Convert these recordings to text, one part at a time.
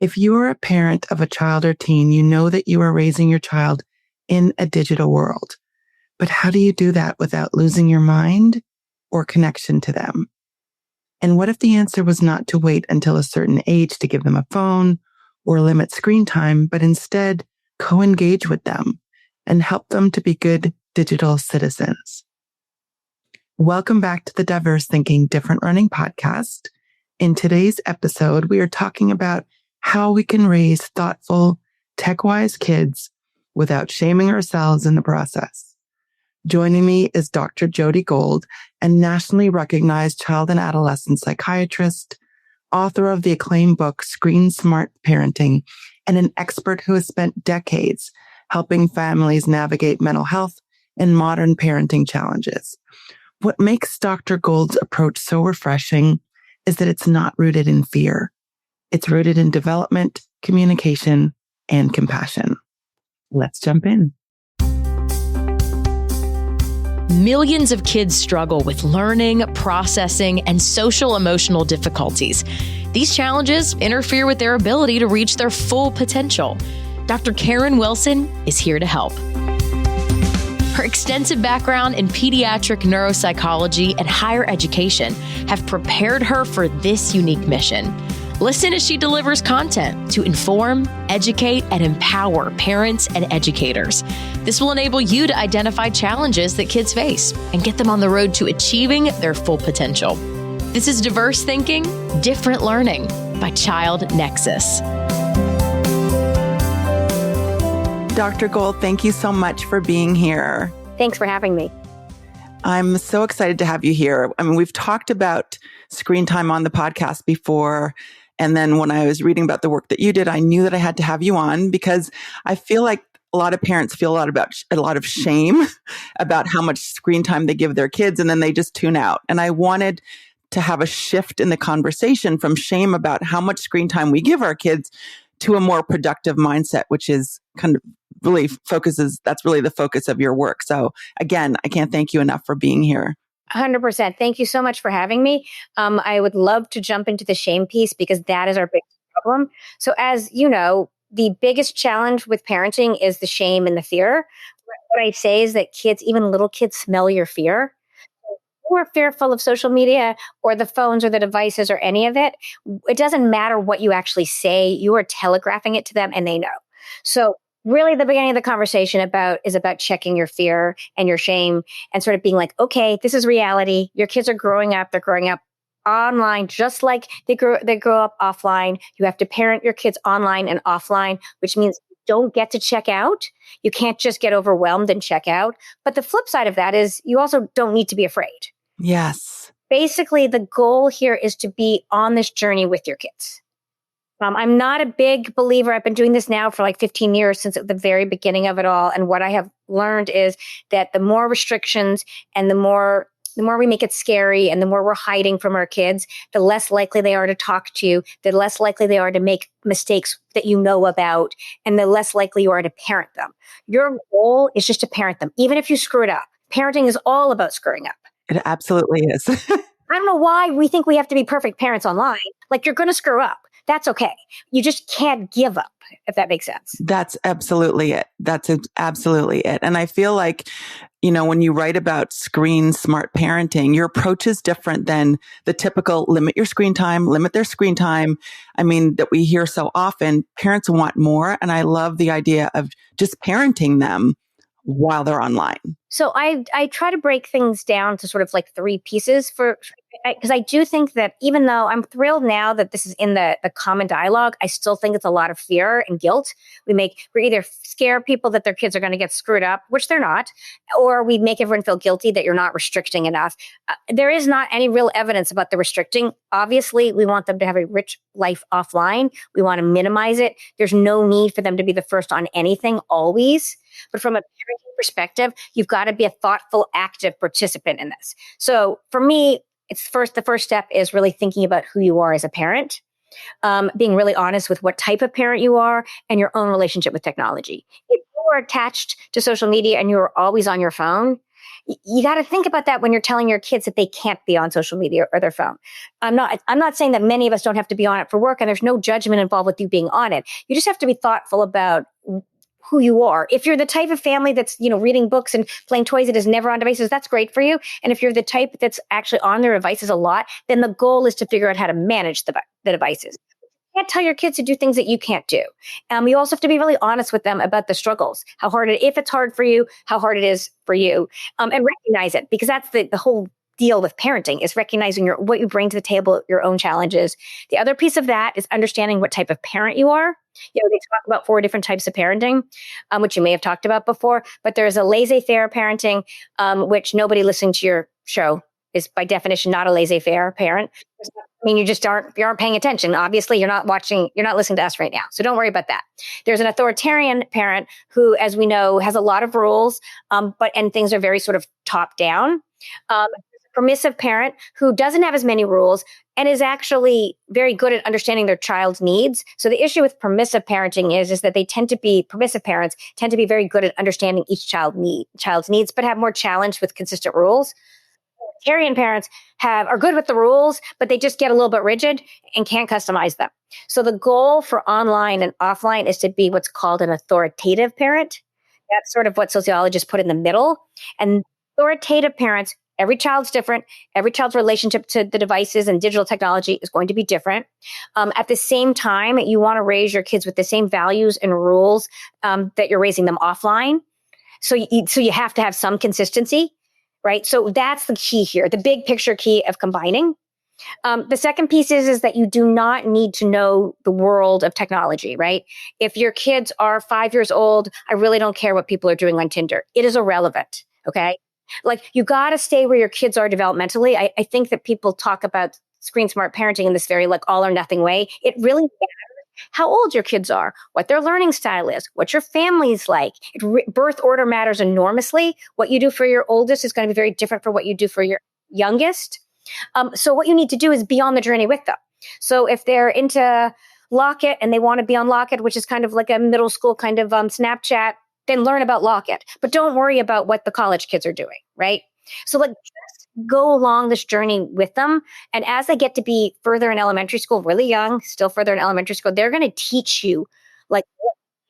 If you are a parent of a child or teen, you know that you are raising your child in a digital world. But how do you do that without losing your mind or connection to them? And what if the answer was not to wait until a certain age to give them a phone or limit screen time, but instead co-engage with them and help them to be good digital citizens? Welcome back to the Diverse Thinking, Different Learning podcast. In today's episode, we are talking about how we can raise thoughtful, tech-wise kids without shaming ourselves in the process. Joining me is Dr. Jodi Gold, a nationally recognized child and adolescent psychiatrist, author of the acclaimed book, Screen Smart Parenting, and an expert who has spent decades helping families navigate mental health and modern parenting challenges. What makes Dr. Gold's approach so refreshing is that it's not rooted in fear. It's rooted in development, communication, and compassion. Let's jump in. Millions of kids struggle with learning, processing, and social emotional difficulties. These challenges interfere with their ability to reach their full potential. Dr. Karen Wilson is here to help. Her extensive background in pediatric neuropsychology and higher education have prepared her for this unique mission. Listen as she delivers content to inform, educate, and empower parents and educators. This will enable you to identify challenges that kids face and get them on the road to achieving their full potential. This is Diverse Thinking, Different Learning by Child Nexus. Dr. Gold, thank you so much for being here. Thanks for having me. I'm so excited to have you here. I mean, we've talked about screen time on the podcast before. And then when I was reading about the work that you did, I knew that I had to have you on because I feel like a lot of parents feel a lot of shame about how much screen time they give their kids, and then they just tune out. And I wanted to have a shift in the conversation from shame about how much screen time we give our kids to a more productive mindset, which is kind of really that's really the focus of your work. So again, I can't thank you enough for being here. 100%. Thank you so much for having me. I would love to jump into the shame piece because that is our biggest problem. So as you know, the biggest challenge with parenting is the shame and the fear. What I say is that kids, even little kids, smell your fear. If you are fearful of social media or the phones or the devices or any of it, it doesn't matter what you actually say. You are telegraphing it to them and they know. So really, the beginning of the conversation is about checking your fear and your shame and sort of being like, okay, this is reality. Your kids are growing up. They're growing up online, just like they grow up offline. You have to parent your kids online and offline, which means you don't get to check out. You can't just get overwhelmed and check out. But the flip side of that is you also don't need to be afraid. Yes. Basically, the goal here is to be on this journey with your kids. I'm not a big believer. I've been doing this now for like 15 years since at the very beginning of it all. And what I have learned is that the more restrictions and the more we make it scary and the more we're hiding from our kids, the less likely they are to talk to you, the less likely they are to make mistakes that you know about, and the less likely you are to parent them. Your goal is just to parent them, even if you screw it up. Parenting is all about screwing up. It absolutely is. I don't know why we think we have to be perfect parents online. Like, you're going to screw up. That's okay. You just can't give up, if that makes sense. That's absolutely it. That's absolutely it. And I feel like, when you write about screen smart parenting, your approach is different than the typical limit their screen time. I mean, that we hear so often. Parents want more. And I love the idea of just parenting them while they're online. So I try to break things down to sort of like three pieces because I do think that even though I'm thrilled now that this is in the common dialogue, I still think it's a lot of fear and guilt. We either scare people that their kids are going to get screwed up, which they're not, or we make everyone feel guilty that you're not restricting enough. There is not any real evidence about the restricting. Obviously, we want them to have a rich life offline. We want to minimize it. There's no need for them to be the first on anything always. But from a parenting perspective, you've got to be a thoughtful, active participant in this. So for me, the first step is really thinking about who you are as a parent, being really honest with what type of parent you are and your own relationship with technology. If you are attached to social media and you're always on your phone, You got to think about that when you're telling your kids that they can't be on social media or their phone. I'm not saying that many of us don't have to be on it for work, and there's no judgment involved with you being on it. You just have to be thoughtful about who you are. If you're the type of family that's, reading books and playing toys that is never on devices, that's great for you. And if you're the type that's actually on their devices a lot, then the goal is to figure out how to manage the devices. You can't tell your kids to do things that you can't do. You also have to be really honest with them about the struggles, if it's hard for you, how hard it is for you, and recognize it, because that's the whole deal with parenting, is recognizing what you bring to the table, your own challenges. The other piece of that is understanding what type of parent you are. They talk about 4 different types of parenting, which you may have talked about before, but there's a laissez-faire parenting, which nobody listening to your show is by definition not a laissez-faire parent. I mean, you aren't paying attention. Obviously, you're not listening to us right now. So don't worry about that. There's an authoritarian parent who, as we know, has a lot of rules, and things are very sort of top down. Permissive parent who doesn't have as many rules and is actually very good at understanding their child's needs. So the issue with permissive parenting is that permissive parents tend to be very good at understanding each child's needs, but have more challenge with consistent rules. Authoritarian parents are good with the rules, but they just get a little bit rigid and can't customize them. So the goal for online and offline is to be what's called an authoritative parent. That's sort of what sociologists put in the middle. And authoritative parents, every child's different. Every child's relationship to the devices and digital technology is going to be different. At the same time, you want to raise your kids with the same values and rules that you're raising them offline. So you have to have some consistency, right? So that's the key here, the big picture key of combining. The second piece is that you do not need to know the world of technology, right? If your kids are 5 years old, I really don't care what people are doing on Tinder. It is irrelevant, okay? Like, you got to stay where your kids are developmentally. I think that people talk about screen smart parenting in this very all or nothing way. It really matters how old your kids are, what their learning style is, what your family's like. Birth order matters enormously. What you do for your oldest is going to be very different from what you do for your youngest. So what you need to do is be on the journey with them. So if they're into Locket and they want to be on Locket, which is kind of like a middle school kind of Snapchat, then learn about Locket. But don't worry about what the college kids are doing, right? So just go along this journey with them. And as they get to be further in elementary school, really young, still further in elementary school, they're going to teach you what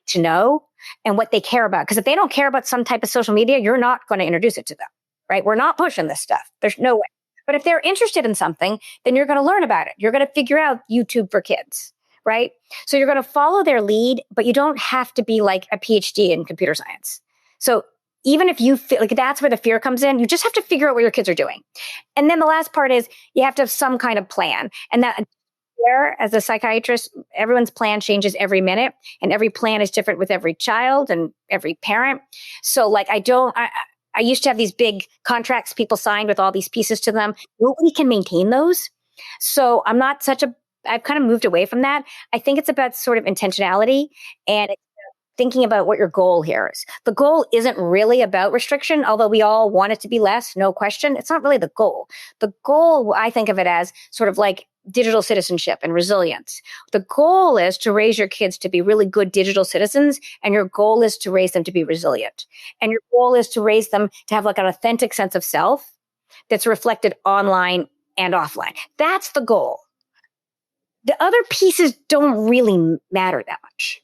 to know and what they care about. Because if they don't care about some type of social media, you're not going to introduce it to them, right? We're not pushing this stuff. There's no way. But if they're interested in something, then you're going to learn about it. You're going to figure out YouTube for kids, right? So you're going to follow their lead, but you don't have to be like a PhD in computer science. So even if you feel like that's where the fear comes in, you just have to figure out what your kids are doing. And then the last part is you have to have some kind of plan. And that, as a psychiatrist, everyone's plan changes every minute, and every plan is different with every child and every parent. So I used to have these big contracts people signed with all these pieces to them. Nobody can maintain those. So I've kind of moved away from that. I think it's about sort of intentionality and thinking about what your goal here is. The goal isn't really about restriction, although we all want it to be less, no question. It's not really the goal. The goal, I think of it as sort of like digital citizenship and resilience. The goal is to raise your kids to be really good digital citizens, and your goal is to raise them to be resilient. And your goal is to raise them to have like an authentic sense of self that's reflected online and offline. That's the goal. The other pieces don't really matter that much.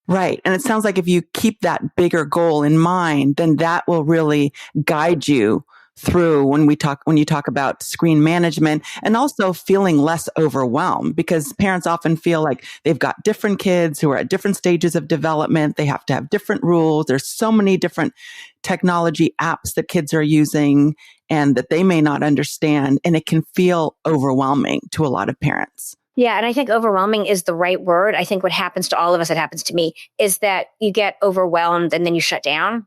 Right. And it sounds like if you keep that bigger goal in mind, then that will really guide you through when you talk about screen management, and also feeling less overwhelmed, because parents often feel like they've got different kids who are at different stages of development. They have to have different rules. There's so many different technology apps that kids are using and that they may not understand. And it can feel overwhelming to a lot of parents. Yeah. And I think overwhelming is the right word. I think what happens to all of us, it happens to me, is that you get overwhelmed and then you shut down.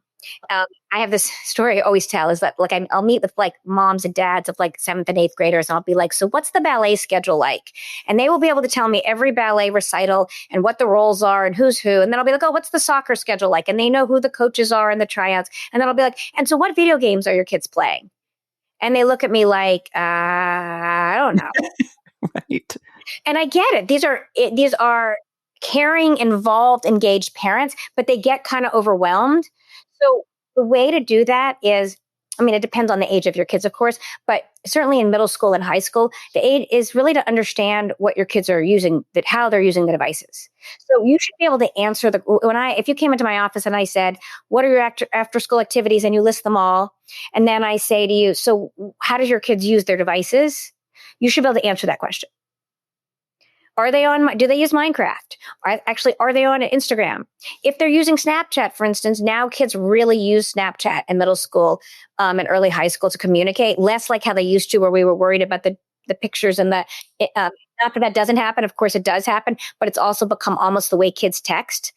I have this story I always tell, is that I'll meet with moms and dads of 7th and 8th graders, and I'll be like, so what's the ballet schedule like? And they will be able to tell me every ballet recital and what the roles are and who's who. And then I'll be like, oh, what's the soccer schedule like? And they know who the coaches are and the tryouts. And then I'll be like, and so what video games are your kids playing? And they look at me like, I don't know. Right. And I get it. These are caring, involved, engaged parents, but they get kind of overwhelmed. So the way to do that is I mean, it depends on the age of your kids, of course, but certainly in middle school and high school, the aid is really to understand what your kids are using, that how they're using the devices. So you should be able to answer if you came into my office and I said, what are your after school activities? And you list them all. And then I say to you, so how does your kids use their devices? You should be able to answer that question. Do they use Minecraft? Are they on Instagram? If they're using Snapchat, for instance, now kids really use Snapchat in middle school and early high school to communicate, less like how they used to, where we were worried about the pictures and not that doesn't happen. Of course, it does happen, but it's also become almost the way kids text.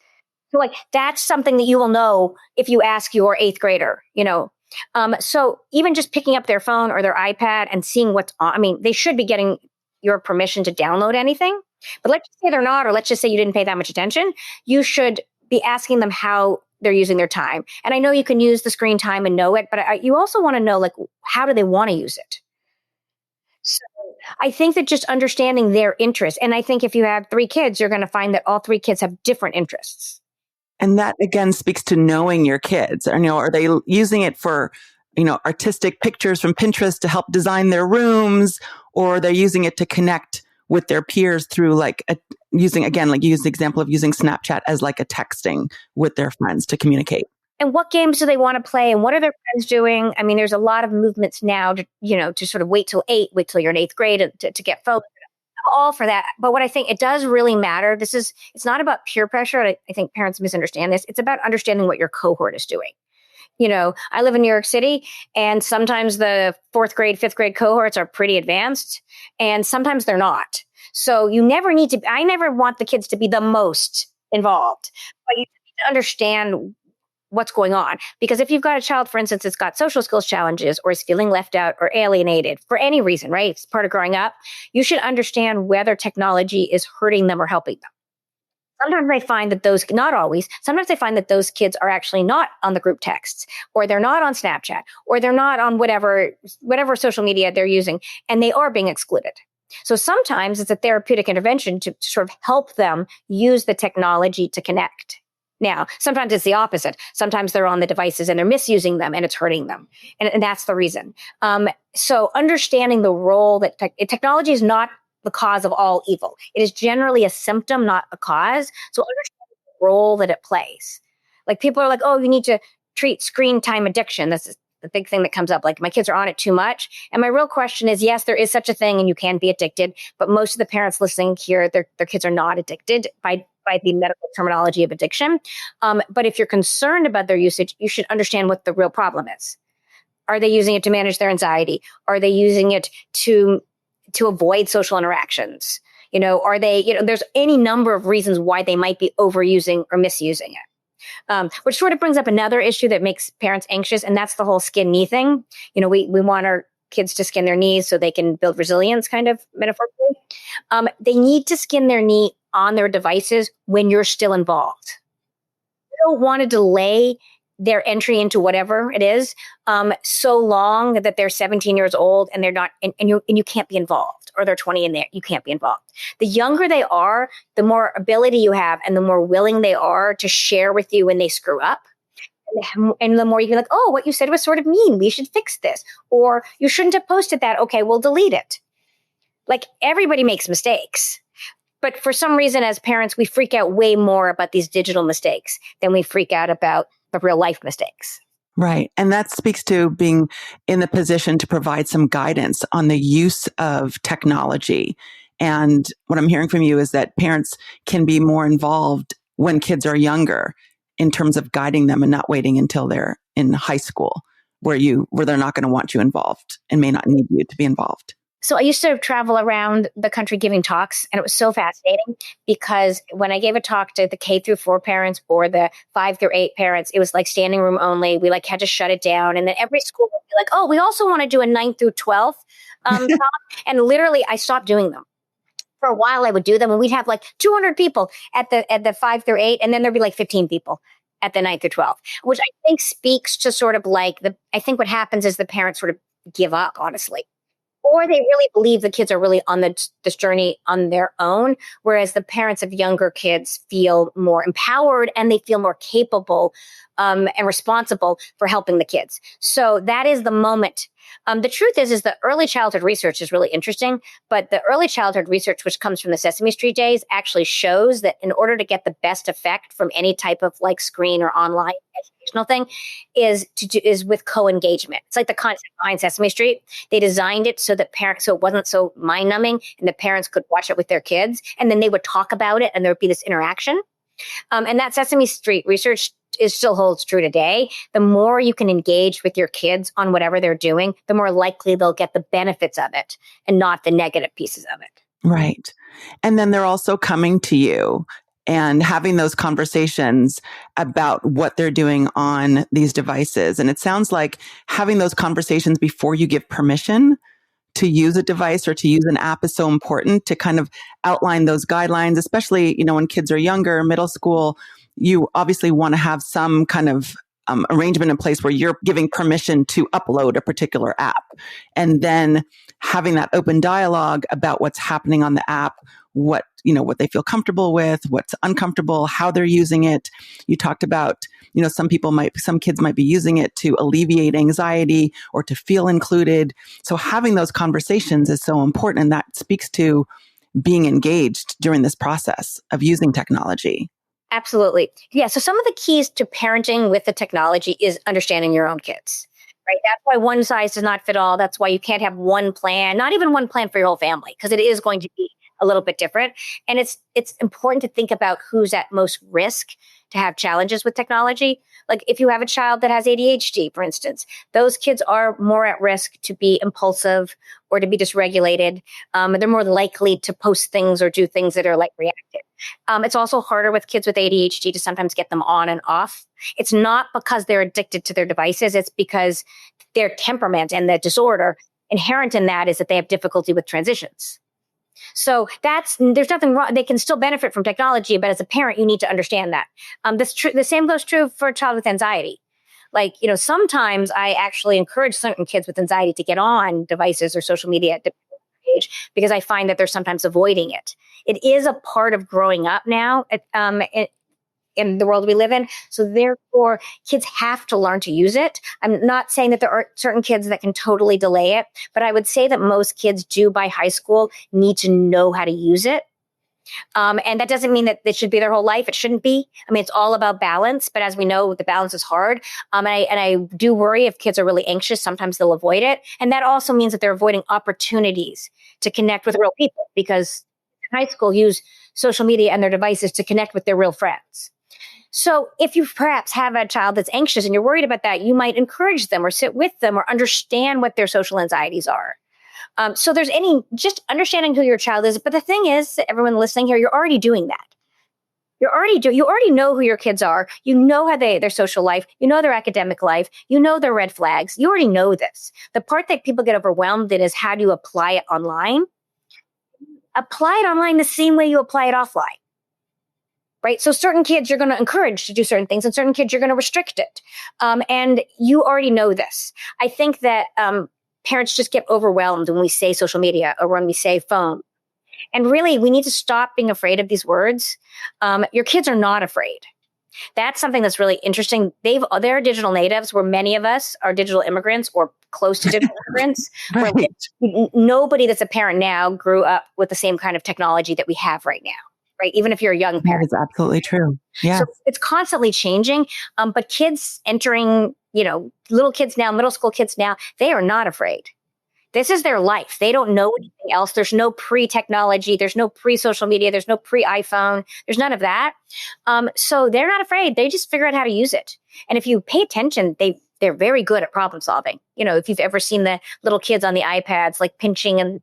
So that's something that you will know if you ask your 8th grader, So even just picking up their phone or their iPad and seeing what's on, I mean, they should be getting your permission to download anything. But let's just say they're not, or let's just say you didn't pay that much attention. You should be asking them how they're using their time. And I know you can use the screen time and know it, but you also want to know, how do they want to use it? So I think that just understanding their interests, and I think if you have 3 kids, you're going to find that all 3 kids have different interests. And that again speaks to knowing your kids. Are they using it for, artistic pictures from Pinterest to help design their rooms, or they're using it to connect with their peers through use the example of using Snapchat as a texting with their friends to communicate. And what games do they want to play? And what are their friends doing? I mean, there's a lot of movements now to sort of wait till you're in 8th grade to get photos. I'm all for that. But what I think it does really matter, it's not about peer pressure. I think parents misunderstand this. It's about understanding what your cohort is doing. I live in New York City, and sometimes the 4th grade, 5th grade cohorts are pretty advanced, and sometimes they're not. So I never want the kids to be the most involved, but you need to understand what's going on. Because if you've got a child, for instance, that's got social skills challenges or is feeling left out or alienated for any reason, right? It's part of growing up. You should understand whether technology is hurting them or helping them. Sometimes they find that not always, sometimes they find that those kids are actually not on the group texts, or they're not on Snapchat, or they're not on whatever social media they're using, and they are being excluded. So sometimes it's a therapeutic intervention to sort of help them use the technology to connect. Now, sometimes it's the opposite. Sometimes they're on the devices and they're misusing them and it's hurting them. And that's the reason. So understanding the role that technology is not the cause of all evil. It is generally a symptom, not a cause. So understand the role that it plays. People are oh, you need to treat screen time addiction. This is the big thing that comes up. My kids are on it too much. And my real question is, yes, there is such a thing and you can be addicted. But most of the parents listening here, their kids are not addicted by the medical terminology of addiction. But if you're concerned about their usage, you should understand what the real problem is. Are they using it to manage their anxiety? Are they using it to avoid social interactions? Are they, there's any number of reasons why they might be overusing or misusing it. Which sort of brings up another issue that makes parents anxious, and that's the whole skin knee thing. We want our kids to skin their knees so they can build resilience, kind of metaphorically. They need to skin their knee on their devices when you're still involved. You don't want to delay their entry into whatever it is so long that they're 17 years old and they're not, and you can't be involved, or they're 20 and you can't be involved. The younger they are, the more ability you have and the more willing they are to share with you when they screw up. And the more you can oh, what you said was sort of mean. We should fix this. Or you shouldn't have posted that. Okay, we'll delete it. Everybody makes mistakes. But for some reason, as parents, we freak out way more about these digital mistakes than we freak out about the real life mistakes. Right. And that speaks to being in the position to provide some guidance on the use of technology. And what I'm hearing from you is that parents can be more involved when kids are younger in terms of guiding them and not waiting until they're in high school where they're not going to want you involved and may not need you to be involved. So I used to travel around the country giving talks, and it was so fascinating because when I gave a talk to the K through 4 parents or the 5 through 8 parents, it was standing room only. We had to shut it down. And then every school would be oh, we also want to do a 9 through 12 talk. And literally I stopped doing them. For a while I would do them and we'd have 200 people at the 5 through 8. And then there'd be 15 people at the 9 through 12, which I think speaks to sort of I think what happens is the parents sort of give up, honestly. or they really believe the kids are really on this journey on their own, whereas the parents of younger kids feel more empowered and they feel more capable and responsible for helping the kids. So that is the moment. The truth is the early childhood research is really interesting, but the early childhood research, which comes from the Sesame Street days, actually shows that in order to get the best effect from any type of like screen or online educational thing is with co-engagement. It's like the concept behind Sesame Street. They designed it so that so it wasn't so mind numbing and the parents could watch it with their kids and then they would talk about it and there would be this interaction. And that Sesame Street research still holds true today. The more you can engage with your kids on whatever they're doing, the more likely they'll get the benefits of it and not the negative pieces of it. Right. And then they're also coming to you and having those conversations about what they're doing on these devices. And it sounds like having those conversations before you give permission to use a device or to use an app is so important to kind of outline those guidelines, especially, when kids are younger, middle school. You obviously want to have some kind of arrangement in place where you're giving permission to upload a particular app and then having that open dialogue about what's happening on the app, what they feel comfortable with, what's uncomfortable, how they're using it. You talked about, some kids might be using it to alleviate anxiety or to feel included. So having those conversations is so important. And that speaks to being engaged during this process of using technology. Absolutely. Yeah. So some of the keys to parenting with the technology is understanding your own kids, right? That's why one size does not fit all. That's why you can't have one plan, not even one plan for your whole family, because it is going to be a little bit different. And it's important to think about who's at most risk to have challenges with technology. Like if you have a child that has ADHD, for instance, those kids are more at risk to be impulsive or to be dysregulated. They're more likely to post things or do things that are like reactive. It's also harder with kids with ADHD to sometimes get them on and off. It's not because they're addicted to their devices. It's because their temperament and the disorder inherent in that is that they have difficulty with transitions. So there's nothing wrong. They can still benefit from technology, but as a parent, you need to understand that. The same goes true for a child with anxiety. Like, sometimes I actually encourage certain kids with anxiety to get on devices or social media at the age because I find that they're sometimes avoiding it. It is a part of growing up now in the world we live in. So therefore, kids have to learn to use it. I'm not saying that there are certain kids that can totally delay it, but I would say that most kids do by high school need to know how to use it. And that doesn't mean that it should be their whole life. It shouldn't be. I mean, it's all about balance. But as we know, the balance is hard. And I do worry if kids are really anxious, sometimes they'll avoid it. And that also means that they're avoiding opportunities to connect with real people because in high school use social media and their devices to connect with their real friends. So if you perhaps have a child that's anxious and you're worried about that, you might encourage them or sit with them or understand what their social anxieties are. So there's just understanding who your child is. But the thing is, everyone listening here, you're already doing that. You already know who your kids are. You know how their social life, you know their academic life, you know their red flags. You already know this. The part that people get overwhelmed in is how do you apply it online? Apply it online the same way you apply it offline. Right? So certain kids you're going to encourage to do certain things and certain kids you're going to restrict it. And you already know this. I think that parents just get overwhelmed when we say social media or when we say phone. And really, we need to stop being afraid of these words. Your kids are not afraid. That's something that's really interesting. They're digital natives, where many of us are digital immigrants or close to digital immigrants. Right. Nobody that's a parent now grew up with the same kind of technology that we have right now. Right? Even if you're a young parent. That is absolutely true. Yeah. So it's constantly changing. But kids entering, little kids now, middle school kids now, they are not afraid. This is their life. They don't know anything else. There's no pre-technology. There's no pre-social media. There's no pre-iPhone. There's none of that. So they're not afraid. They just figure out how to use it. And if you pay attention, they're very good at problem solving. If you've ever seen the little kids on the iPads, like pinching and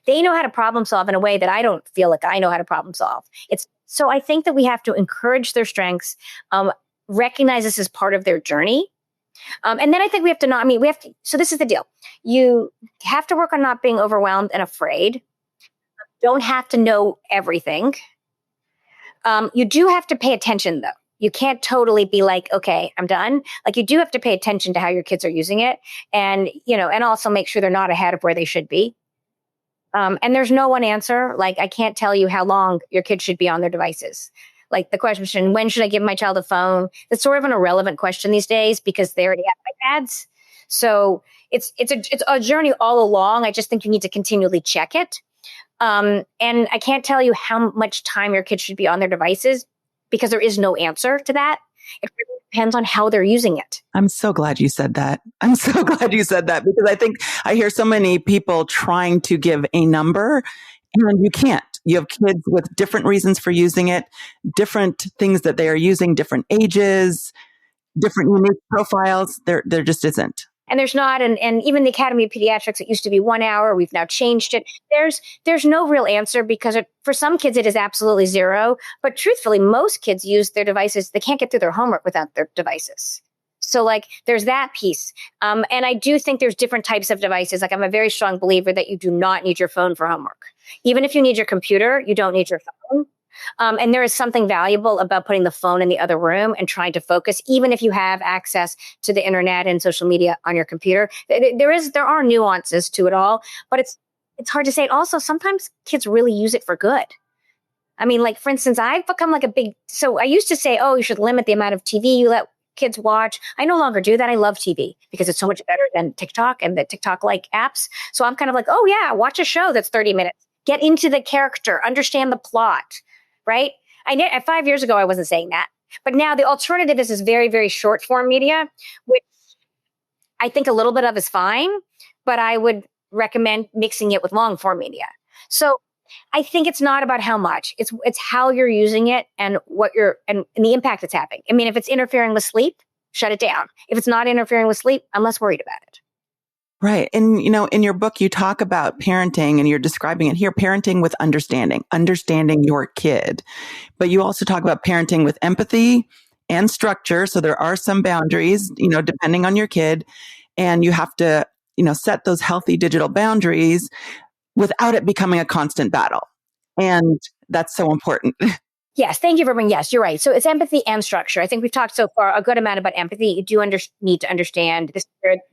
they know how to problem solve in a way that I don't feel like I know how to problem solve. So I think that we have to encourage their strengths, recognize this as part of their journey. And then I think we have to so this is the deal. You have to work on not being overwhelmed and afraid. Don't have to know everything. You do have to pay attention though. You can't totally be like, okay, I'm done. Like you do have to pay attention to how your kids are using it and, and also make sure they're not ahead of where they should be. And there's no one answer. Like I can't tell you how long your kids should be on their devices. Like the question, when should I give my child a phone? That's sort of an irrelevant question these days because they already have iPads. So it's a journey all along. I just think you need to continually check it. And I can't tell you how much time your kids should be on their devices because there is no answer to that. It really depends on how they're using it. I'm so glad you said that. I'm so glad you said that because I think I hear so many people trying to give a number and you can't. You have kids with different reasons for using it, different things that they are using, different ages, different unique profiles. There just isn't. And there's not, and even the Academy of Pediatrics, it used to be 1 hour. We've now changed it. There's no real answer because for some kids, it is absolutely zero. But truthfully, most kids use their devices. They can't get through their homework without their devices. So like there's that piece. And I do think there's different types of devices. Like I'm a very strong believer that you do not need your phone for homework. Even if you need your computer, you don't need your phone. And there is something valuable about putting the phone in the other room and trying to focus, even if you have access to the internet and social media on your computer. There are nuances to it all, but it's hard to say. And also, sometimes kids really use it for good. I mean, like, for instance, I've become so I used to say, oh, you should limit the amount of TV you let kids watch. I no longer do that. I love TV because it's so much better than TikTok and the TikTok-like apps. So I'm kind of like, oh yeah, watch a show that's 30 minutes. Get into the character, understand the plot. Right? 5 years ago, I wasn't saying that. But now the alternative is this very, very short form media, which I think a little bit of is fine, but I would recommend mixing it with long form media. So I think it's not about how much, it's how you're using it and and the impact it's having. I mean, if it's interfering with sleep, shut it down. If it's not interfering with sleep, I'm less worried about it. Right. And, in your book, you talk about parenting and you're describing it here, parenting with understanding your kid. But you also talk about parenting with empathy and structure. So there are some boundaries, depending on your kid. And you have to, set those healthy digital boundaries without it becoming a constant battle. And that's so important. Yes, thank you for bringing. Yes, you're right. So it's empathy and structure. I think we've talked so far a good amount about empathy. You do need to understand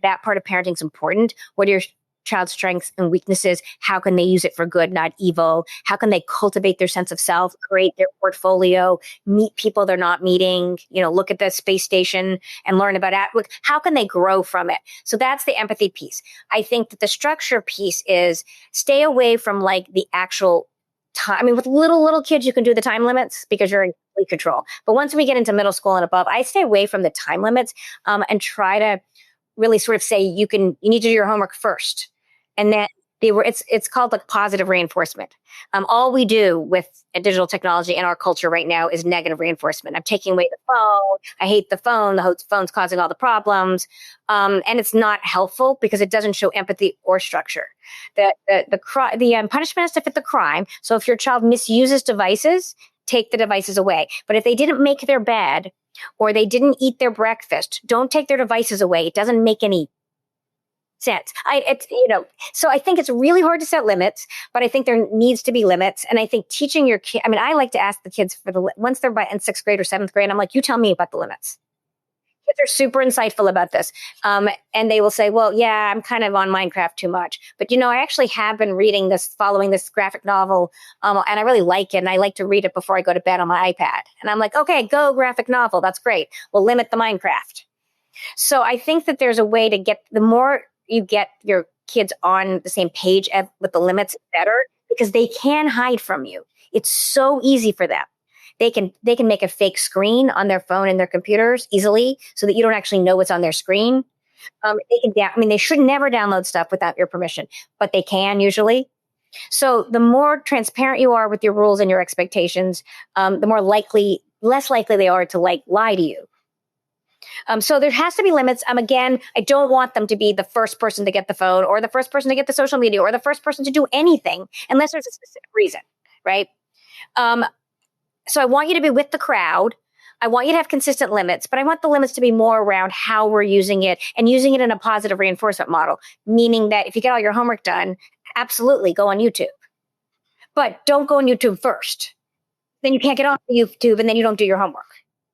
that part of parenting is important. What are your child's strengths and weaknesses? How can they use it for good, not evil? How can they cultivate their sense of self, create their portfolio, meet people they're not meeting? Look at the space station and learn about it. How can they grow from it? So that's the empathy piece. I think that the structure piece is stay away from like the actual time. I mean, with little kids, you can do the time limits because you're in complete control. But once we get into middle school and above, I stay away from the time limits and try to really sort of say you need to do your homework first, and then it's called like positive reinforcement. All we do with digital technology in our culture right now is negative reinforcement. I'm taking away the phone. I hate the phone. The phone's causing all the problems, and it's not helpful because it doesn't show empathy or structure. The punishment has to fit the crime. So if your child misuses devices, take the devices away. But if they didn't make their bed or they didn't eat their breakfast, don't take their devices away. It doesn't make any sense. So I think it's really hard to set limits, but I think there needs to be limits. And I think teaching your kid, I like to ask the kids once they're in 6th grade or 7th grade, I'm like, you tell me about the limits. Kids are super insightful about this. And they will say, well, yeah, I'm kind of on Minecraft too much. But, I actually have been following this graphic novel, and I really like it. And I like to read it before I go to bed on my iPad. And I'm like, okay, go graphic novel. That's great. We'll limit the Minecraft. So I think that there's a way to the more you get your kids on the same page with the limits, better, because they can hide from you. It's so easy for them. They can make a fake screen on their phone and their computers easily so that you don't actually know what's on their screen. They should never download stuff without your permission, but they can usually. So the more transparent you are with your rules and your expectations, the less likely they are to lie to you. So there has to be limits. Again, I don't want them to be the first person to get the phone or the first person to get the social media or the first person to do anything unless there's a specific reason, right? So I want you to be with the crowd. I want you to have consistent limits, but I want the limits to be more around how we're using it and using it in a positive reinforcement model, meaning that if you get all your homework done, absolutely go on YouTube. But don't go on YouTube first. Then you can't get off YouTube and then you don't do your homework.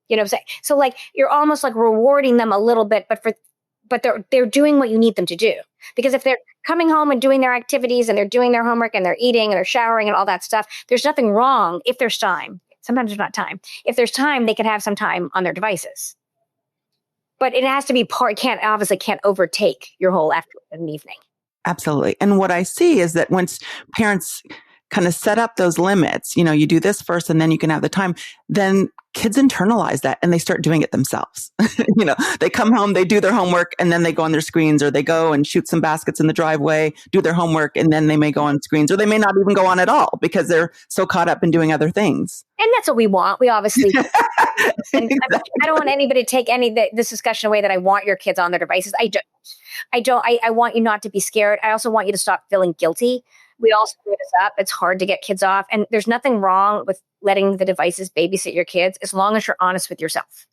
You know what I'm saying? So like you're almost like rewarding them a little bit, but they're doing what you need them to do. Because if they're coming home and doing their activities and they're doing their homework and they're eating and they're showering and all that stuff, there's nothing wrong if there's time. Sometimes there's not time. If there's time, they can have some time on their devices. But it has to be can't overtake your whole afternoon and evening. Absolutely. And what I see is that once parents kind of set up those limits, you do this first and then you can have the time, then kids internalize that and they start doing it themselves. They come home, they do their homework, and then they go on their screens, or they go and shoot some baskets in the driveway, do their homework, and then they may go on screens, or they may not even go on at all because they're so caught up in doing other things. And that's what we want. We obviously, exactly. I don't want anybody to take this discussion away that I want your kids on their devices. I don't. I want you not to be scared. I also want you to stop feeling guilty. We all screw this up. It's hard to get kids off. And there's nothing wrong with letting the devices babysit your kids as long as you're honest with yourself.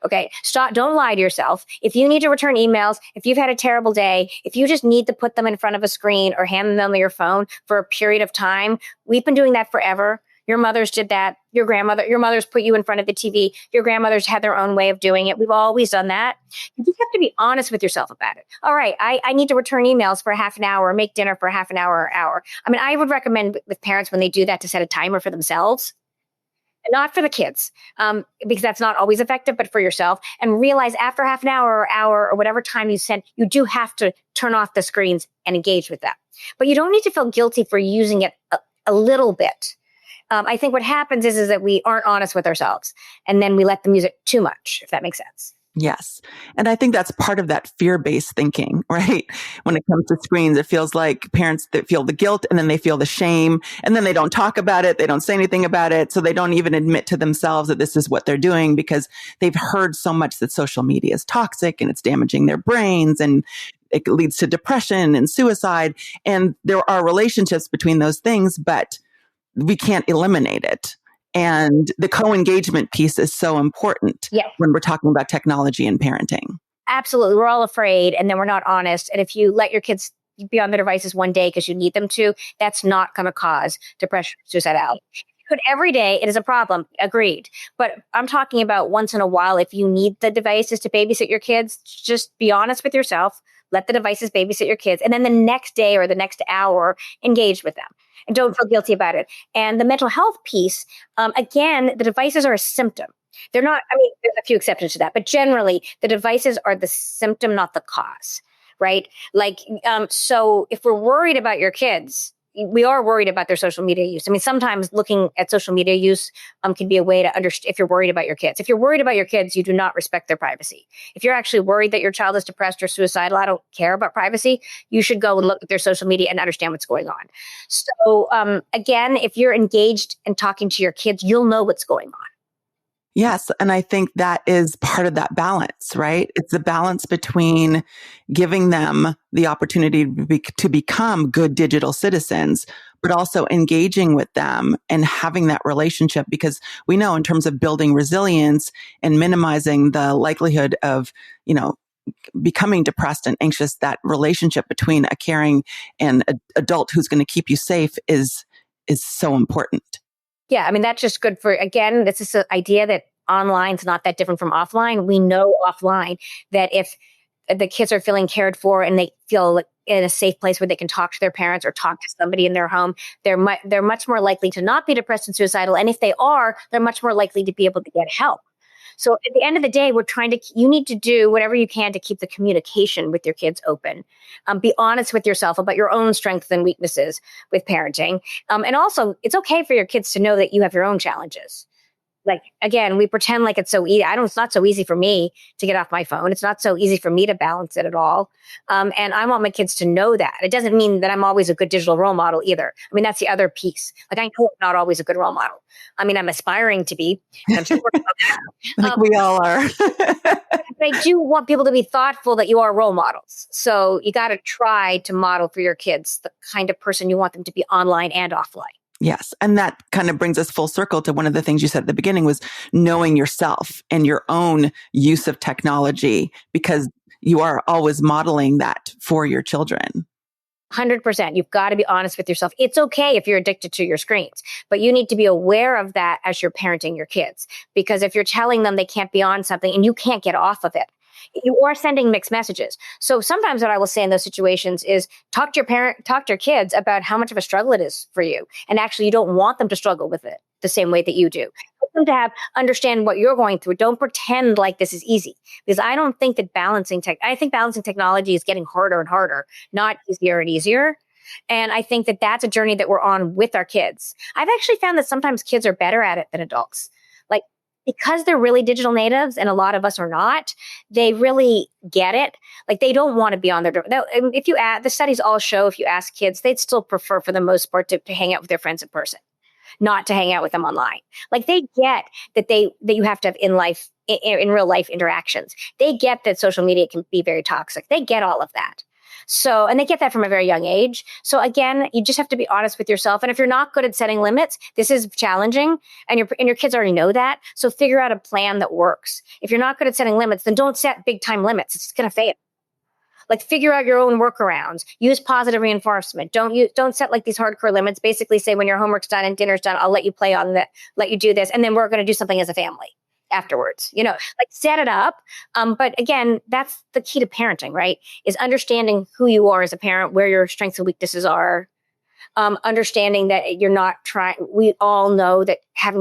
Okay. Don't lie to yourself. If you need to return emails, if you've had a terrible day, if you just need to put them in front of a screen or hand them your phone for a period of time, we've been doing that forever. Your mothers did that. Your mothers put you in front of the TV. Your grandmothers had their own way of doing it. We've always done that. You just have to be honest with yourself about it. All right, I need to return emails for half an hour or make dinner for half an hour or hour. I mean, I would recommend with parents when they do that to set a timer for themselves, and not for the kids, because that's not always effective, but for yourself. And realize after half an hour or whatever time you send, you do have to turn off the screens and engage with that. But you don't need to feel guilty for using it a little bit. I think what happens is that we aren't honest with ourselves, and then we let them use it too much, if that makes sense. Yes. And I think that's part of that fear-based thinking, right? When it comes to screens, it feels like parents that feel the guilt and then they feel the shame, and then they don't talk about it. They don't say anything about it. So they don't even admit to themselves that this is what they're doing because they've heard so much that social media is toxic and it's damaging their brains and it leads to depression and suicide. And there are relationships between those things, but we can't eliminate it. And the co-engagement piece is so important when we're talking about technology and parenting. Absolutely. We're all afraid, and then we're not honest. And if you let your kids be on their devices one day because you need them to, that's not going to cause depression, suicidality. Could every day, it is a problem. Agreed. But I'm talking about once in a while, if you need the devices to babysit your kids, just be honest with yourself. Let the devices babysit your kids. And then the next day or the next hour, engage with them. And don't feel guilty about it. And the mental health piece, again, the devices are a symptom. They're not, there's a few exceptions to that, but generally the devices are the symptom, not the cause, right? Like, so if we're worried about your kids, we are worried about their social media use. Sometimes looking at social media use can be a way to understand if you're worried about your kids. If you're worried about your kids, you do not respect their privacy. If you're actually worried that your child is depressed or suicidal, I don't care about privacy. You should go and look at their social media and understand what's going on. So again, if you're engaged and talking to your kids, you'll know what's going on. Yes. And I think that is part of that balance, right? It's the balance between giving them the opportunity to become good digital citizens, but also engaging with them and having that relationship, because we know in terms of building resilience and minimizing the likelihood of, becoming depressed and anxious, that relationship between a caring and an adult who's going to keep you safe is so important. Yeah, that's just good for, again, this is an idea that online is not that different from offline. We know offline that if the kids are feeling cared for and they feel like in a safe place where they can talk to their parents or talk to somebody in their home, they're much more likely to not be depressed and suicidal. And if they are, they're much more likely to be able to get help. So at the end of the day, you need to do whatever you can to keep the communication with your kids open. Be honest with yourself about your own strengths and weaknesses with parenting. And also, it's okay for your kids to know that you have your own challenges. Like, again, we pretend like it's so easy. It's not so easy for me to get off my phone. It's not so easy for me to balance it at all. And I want my kids to know that. It doesn't mean that I'm always a good digital role model either. That's the other piece. Like, I know I'm not always a good role model. I'm aspiring to be. And I'm still working on that. Like we all are. But I do want people to be thoughtful that you are role models. So you got to try to model for your kids the kind of person you want them to be online and offline. Yes. And that kind of brings us full circle to one of the things you said at the beginning was knowing yourself and your own use of technology, because you are always modeling that for your children. 100%. You've got to be honest with yourself. It's okay if you're addicted to your screens, but you need to be aware of that as you're parenting your kids. Because if you're telling them they can't be on something and you can't get off of it, you are sending mixed messages. So sometimes what I will say in those situations is talk to your kids about how much of a struggle it is for you. And actually, you don't want them to struggle with it the same way that you do. Help them to understand what you're going through. Don't pretend like this is easy, because I don't think that I think balancing technology is getting harder and harder, not easier and easier. And I think that that's a journey that we're on with our kids. I've actually found that sometimes kids are better at it than adults. Like, because they're really digital natives and a lot of us are not, they really get it. Like, they don't want to be on their, the studies all show, if you ask kids, they'd still prefer for the most part to hang out with their friends in person, not to hang out with them online. Like, they get that you have to have in real life interactions. They get that social media can be very toxic. They get all of that. So, and they get that from a very young age. So again, you just have to be honest with yourself. And if you're not good at setting limits, this is challenging, and your kids already know that. So figure out a plan that works. If you're not good at setting limits, then don't set big time limits. It's going to fail. Like, figure out your own workarounds. Use positive reinforcement. Don't set like these hardcore limits. Basically say, when your homework's done and dinner's done, I'll let you play on that, let you do this, and then we're going to do something as a family afterwards. Like, set it up. But again, that's the key to parenting, right? Is understanding who you are as a parent, where your strengths and weaknesses are. Understanding that you're not trying. We all know that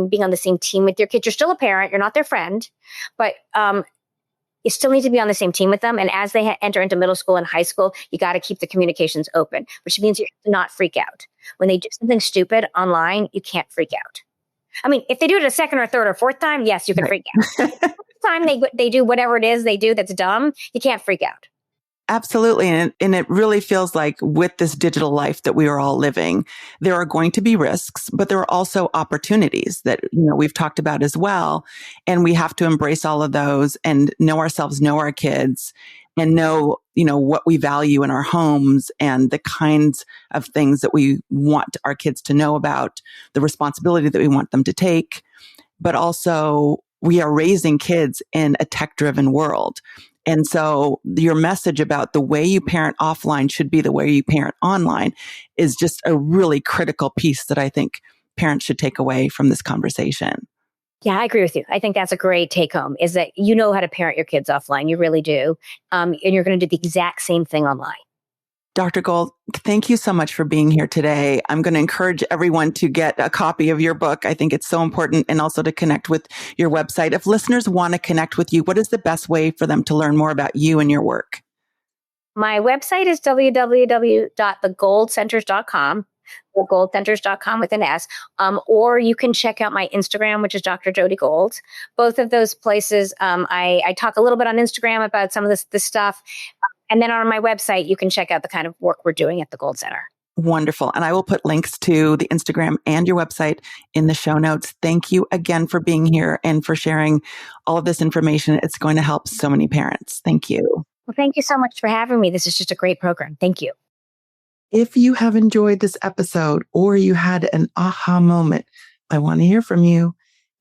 being on the same team with your kids, you're still a parent. You're not their friend, but you still need to be on the same team with them. And as they enter into middle school and high school, you got to keep the communications open, which means you have to not freak out. When they do something stupid online, you can't freak out. I mean, if they do it a second or third or fourth time, yes, you can freak out. First time they do whatever it is they do that's dumb, you can't freak out. Absolutely. And it really feels like with this digital life that we are all living, there are going to be risks, but there are also opportunities that, we've talked about as well. And we have to embrace all of those and know ourselves, know our kids, and know, what we value in our homes and the kinds of things that we want our kids to know about, the responsibility that we want them to take. But also, we are raising kids in a tech-driven world. And so your message about the way you parent offline should be the way you parent online is just a really critical piece that I think parents should take away from this conversation. Yeah, I agree with you. I think that's a great take home, is that you know how to parent your kids offline. You really do. And you're going to do the exact same thing online. Dr. Gold, thank you so much for being here today. I'm going to encourage everyone to get a copy of your book. I think it's so important, and also to connect with your website. If listeners want to connect with you, what is the best way for them to learn more about you and your work? My website is www.thegoldcenters.com. goldcenters.com with an S, or you can check out my Instagram, which is Dr. Jodi Gold. Both of those places, I talk a little bit on Instagram about some of this stuff. And then on my website, you can check out the kind of work we're doing at the Gold Center. Wonderful. And I will put links to the Instagram and your website in the show notes. Thank you again for being here and for sharing all of this information. It's going to help so many parents. Thank you. Well, thank you so much for having me. This is just a great program. Thank you. If you have enjoyed this episode or you had an aha moment, I want to hear from you.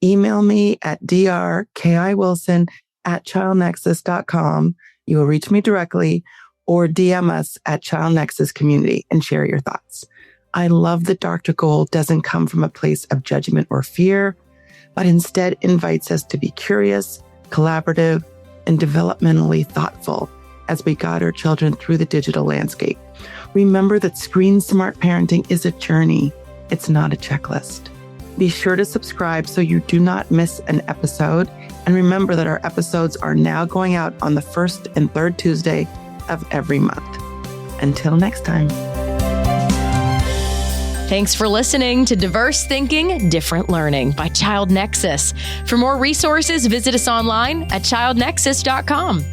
Email me at drkiwilson@childnexus.com. You will reach me directly, or DM us at Child Nexus Community and share your thoughts. I love that Dr. Gold doesn't come from a place of judgment or fear, but instead invites us to be curious, collaborative, and developmentally thoughtful as we guide our children through the digital landscape. Remember that screen smart parenting is a journey. It's not a checklist. Be sure to subscribe so you do not miss an episode. And remember that our episodes are now going out on the first and third Tuesday of every month. Until next time. Thanks for listening to Diverse Thinking, Different Learning by Child Nexus. For more resources, visit us online at childnexus.com.